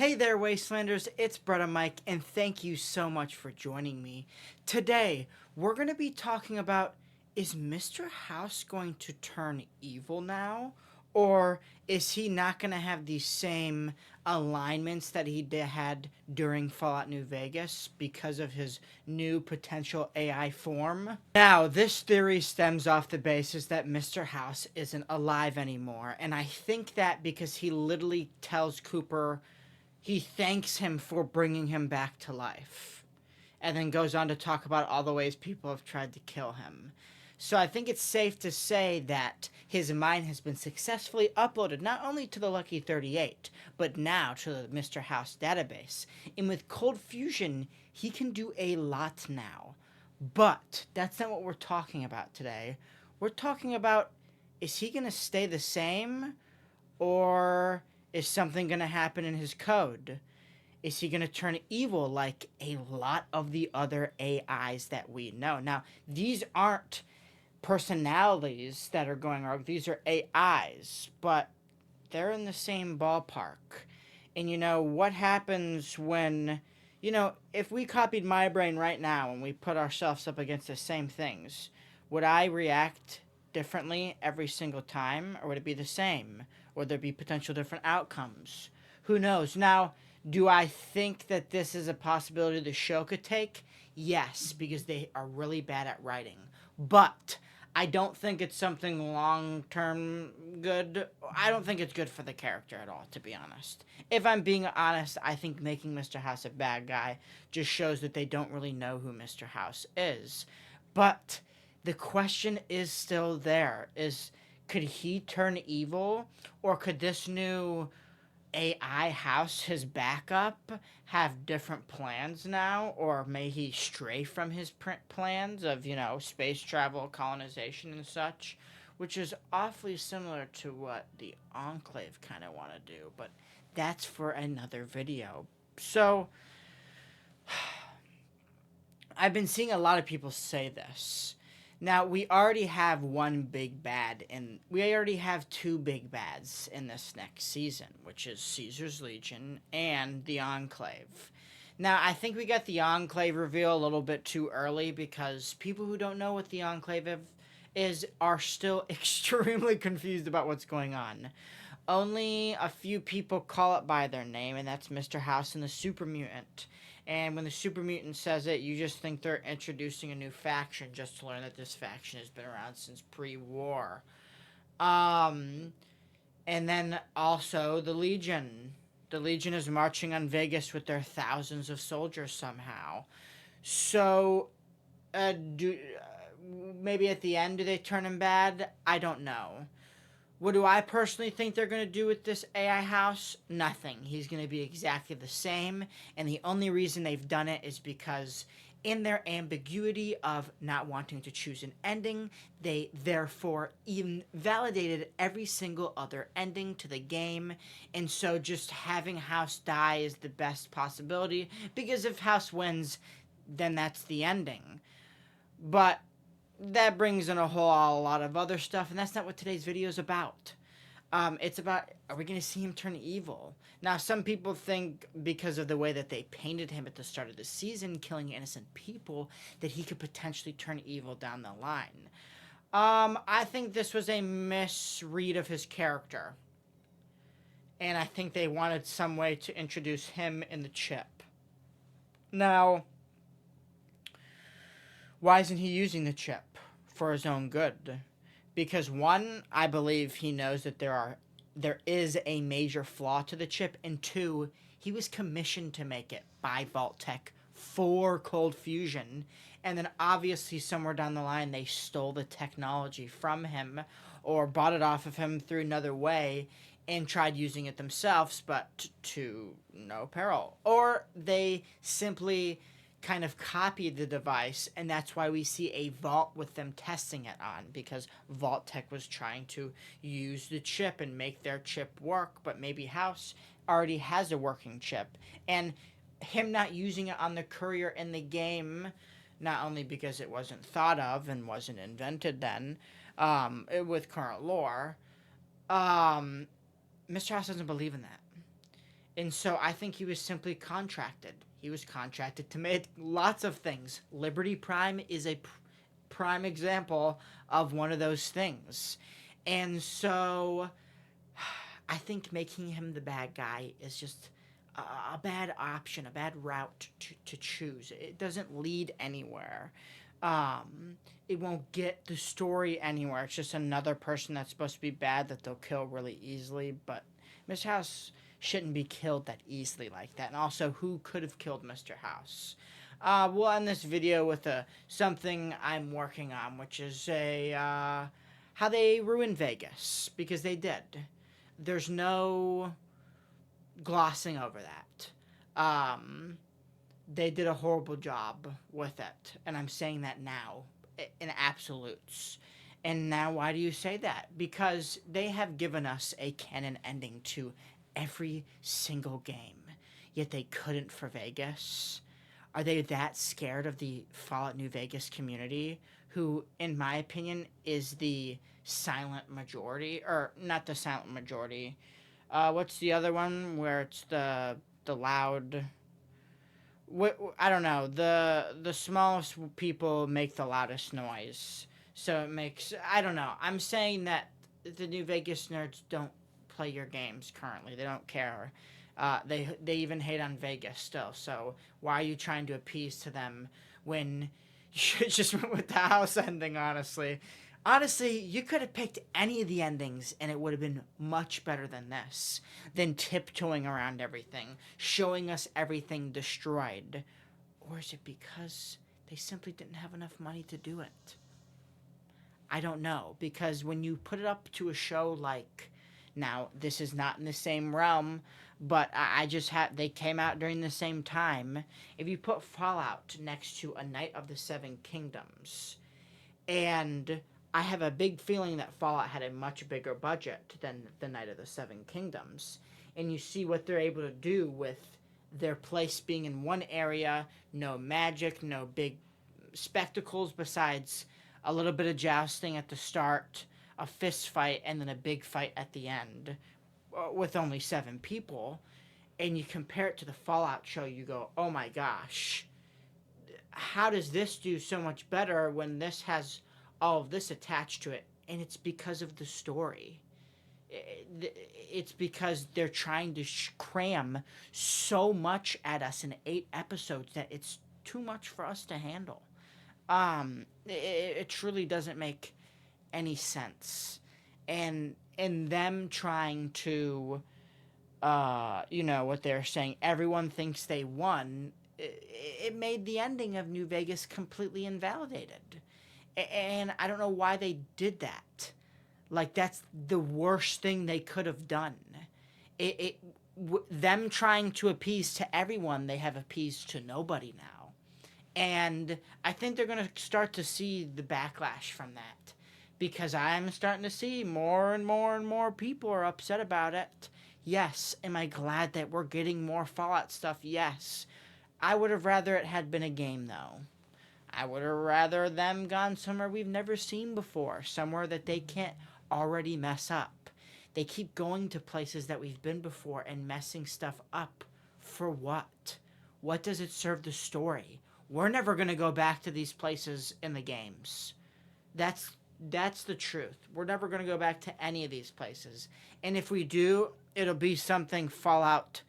Hey there, Wastelanders, it's Bretta Mike, and thank you so much for joining me. Today, we're going to be talking about, is Mr. House going to turn evil now? Or is he not going to have the same alignments that he had during Fallout New Vegas because of his new potential AI form? Now, this theory stems off the basis that Mr. House isn't alive anymore, and I think that because he literally tells Cooper he thanks him for bringing him back to life, and then goes on to talk about all the ways people have tried to kill him. So I think it's safe to say that his mind has been successfully uploaded not only to the Lucky 38, but now to the Mr. House database. And with Cold Fusion, he can do a lot now. But that's not what we're talking about today. We're talking about, is he going to stay the same, or is something going to happen in his code? Is he going to turn evil like a lot of the other AIs that we know? Now, these aren't personalities that are going wrong. These are AIs, but they're in the same ballpark. And what happens when, if we copied my brain right now and we put ourselves up against the same things, would I react differently every single time, or would it be the same? Would there be potential different outcomes? Who knows? Now, do I think that this is a possibility the show could take? Yes, because they are really bad at writing. But I don't think it's something long-term good. I don't think it's good for the character at all, to be honest. If I'm being honest, I think making Mr. House a bad guy just shows that they don't really know who Mr. House is. But the question is still there. Could he turn evil, or could this new AI House, his backup, have different plans now? Or may he stray from his plans of, space travel, colonization, and such? Which is awfully similar to what the Enclave kind of want to do. But that's for another video. So, I've been seeing a lot of people say this. Now, we already have one big bad, and we already have two big bads in this next season, which is Caesar's Legion and the Enclave. Now, I think we got the Enclave reveal a little bit too early because people who don't know what the Enclave is are still extremely confused about what's going on. Only a few people call it by their name, and that's Mr. House and the Super Mutant. And when the Super Mutant says it, you just think they're introducing a new faction just to learn that this faction has been around since pre-war. And then also the Legion. The Legion is marching on Vegas with their thousands of soldiers somehow. So, maybe at the end do they turn him bad? I don't know. What do I personally think they're going to do with this AI House? Nothing. He's going to be exactly the same, and the only reason they've done it is because in their ambiguity of not wanting to choose an ending, they therefore invalidated every single other ending to the game, and so just having House die is the best possibility, because if House wins, then that's the ending. But that brings in a lot of other stuff, and that's not what today's video is about. It's about, are we going to see him turn evil? Now, some people think because of the way that they painted him at the start of the season, killing innocent people, that he could potentially turn evil down the line. I think this was a misread of his character. And I think they wanted some way to introduce him in the chip. Now, why isn't he using the chip? For his own good. Because one, I believe he knows that there is a major flaw to the chip, and two, he was commissioned to make it by Vault-Tec for Cold Fusion, and then obviously somewhere down the line they stole the technology from him or bought it off of him through another way and tried using it themselves, but to no peril. Or they simply kind of copied the device, and that's why we see a vault with them testing it on, because Vault-Tec was trying to use the chip and make their chip work, but maybe House already has a working chip, and him not using it on the courier in the game, not only because it wasn't thought of and wasn't invented then, with current lore, Mr. House doesn't believe in that. And so I think he was simply contracted. He was contracted to make lots of things. Liberty Prime is a prime example of one of those things. And so I think making him the bad guy is just a bad option, a bad route to choose. It doesn't lead anywhere. It won't get the story anywhere. It's just another person that's supposed to be bad that they'll kill really easily. But Mr. House shouldn't be killed that easily like that. And also, who could have killed Mr. House? We'll end this video with something I'm working on, which is how they ruined Vegas, because they did. There's no glossing over that. They did a horrible job with it, and I'm saying that now in absolutes. And now, why do you say that? Because they have given us a canon ending to every single game, yet they couldn't for Vegas. Are they that scared of the Fallout New Vegas community, who, in my opinion, is the silent majority, or not the silent majority? What's the other one where it's the loud? I don't know. The smallest people make the loudest noise, so it makes. I don't know. I'm saying that the New Vegas nerds don't play your games currently. They don't care. They even hate on Vegas still. So why are you trying to appease to them when you should just went with the house ending? Honestly, you could have picked any of the endings and it would have been much better than this. Than tiptoeing around everything, showing us everything destroyed. Or is it because they simply didn't have enough money to do it? I don't know, because when you put it up to a show like, now this is not in the same realm, but I just had, they came out during the same time. If you put Fallout next to A Knight of the Seven Kingdoms, and I have a big feeling that Fallout had a much bigger budget than The Knight of the Seven Kingdoms, and you see what they're able to do with their place being in one area, no magic, no big spectacles besides a little bit of jousting at the start, a fist fight, and then a big fight at the end with only 7 people, and you compare it to the Fallout show, you go, oh my gosh, how does this do so much better when this has all of this attached to it? And it's because of the story. It's because they're trying to cram so much at us in 8 episodes that it's too much for us to handle. It truly doesn't make any sense. And them trying to, what they're saying, everyone thinks they won, it made the ending of New Vegas completely invalidated. And I don't know why they did that. Like, that's the worst thing they could have done. Them trying to appease to everyone, they have appeased to nobody now. And I think they're going to start to see the backlash from that. Because I'm starting to see more and more and more people are upset about it. Yes, am I glad that we're getting more Fallout stuff? Yes. I would have rather it had been a game, though. I would have rather them gone somewhere we've never seen before. Somewhere that they can't already mess up. They keep going to places that we've been before and messing stuff up. For what? What does it serve the story? We're never going to go back to these places in the games. That's the truth. We're never going to go back to any of these places. And if we do, it'll be something Fallout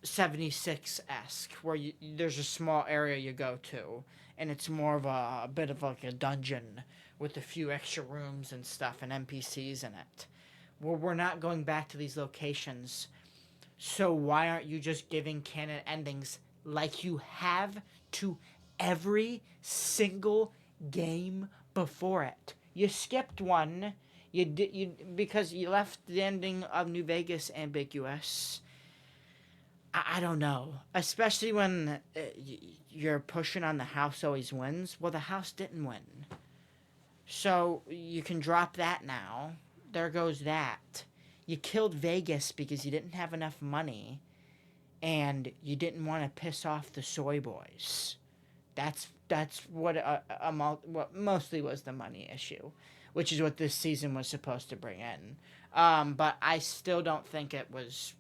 76-esque, where there's a small area you go to, and it's more of a bit of like a dungeon with a few extra rooms and stuff and NPCs in it. Well, we're not going back to these locations, so why aren't you just giving canon endings like you have to every single game before it? You skipped one. Because you left the ending of New Vegas ambiguous. I don't know. Especially when you're pushing on the house always wins. Well, the house didn't win. So you can drop that now. There goes that. You killed Vegas because you didn't have enough money. And you didn't want to piss off the soy boys. That's what what mostly was the money issue, which is what this season was supposed to bring in. But I still don't think it was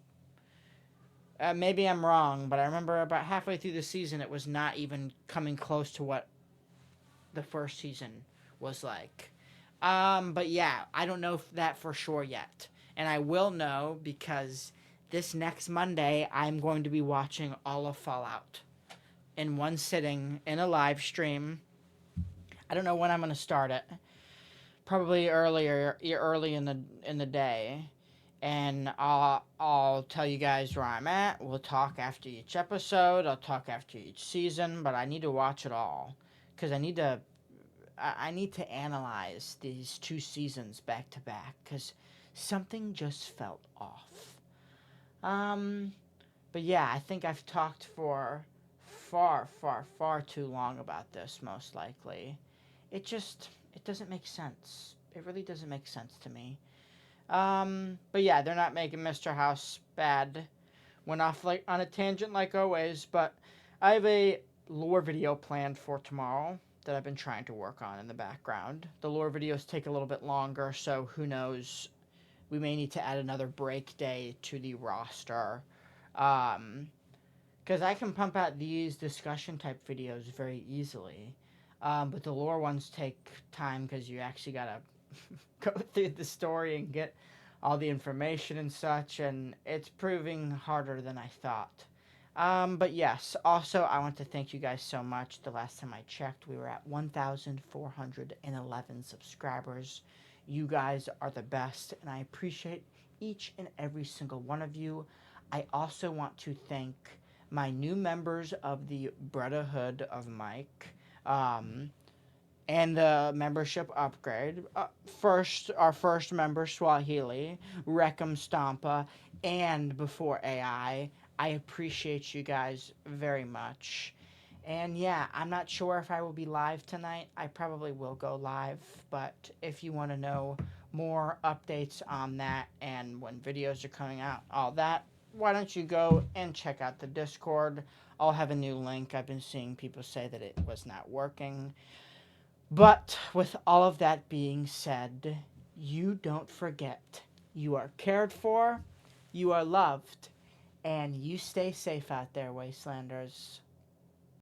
Maybe I'm wrong, but I remember about halfway through the season, it was not even coming close to what the first season was like. But yeah, I don't know that for sure yet. And I will know because this next Monday, I'm going to be watching all of Fallout in one sitting in a live stream. I don't know when I'm going to start it. Probably early in the day, and I'll tell you guys where I'm at. We'll talk after each episode. I'll talk after each season, but I need to watch it all because I need to analyze these two seasons back to back because something just felt off. Um, but yeah, I think I've talked for far too long about this. Most likely, it doesn't make sense. It really doesn't make sense to me. But yeah, they're not making Mr. House bad. Went off like on a tangent like always, but I have a lore video planned for tomorrow that I've been trying to work on in the background. The lore videos take a little bit longer, so who knows? We may need to add another break day to the roster. Um, because I can pump out these discussion type videos very easily. But the lore ones take time because you actually gotta go through the story and get all the information and such, and it's proving harder than I thought. But yes, also, I want to thank you guys so much. The last time I checked, we were at 1,411 subscribers. You guys are the best, and I appreciate each and every single one of you. I also want to thank my new members of the Brotherhood of Mike. Um, and the membership upgrade. Our first member, Swahili, Reckham Stampa, and Before AI. I appreciate you guys very much. And yeah, I'm not sure if I will be live tonight. I probably will go live, but if you want to know more updates on that and when videos are coming out, all that, why don't you go and check out the Discord? I'll have a new link. I've been seeing people say that it was not working. But with all of that being said, you don't forget. You are cared for, you are loved, and you stay safe out there, Wastelanders.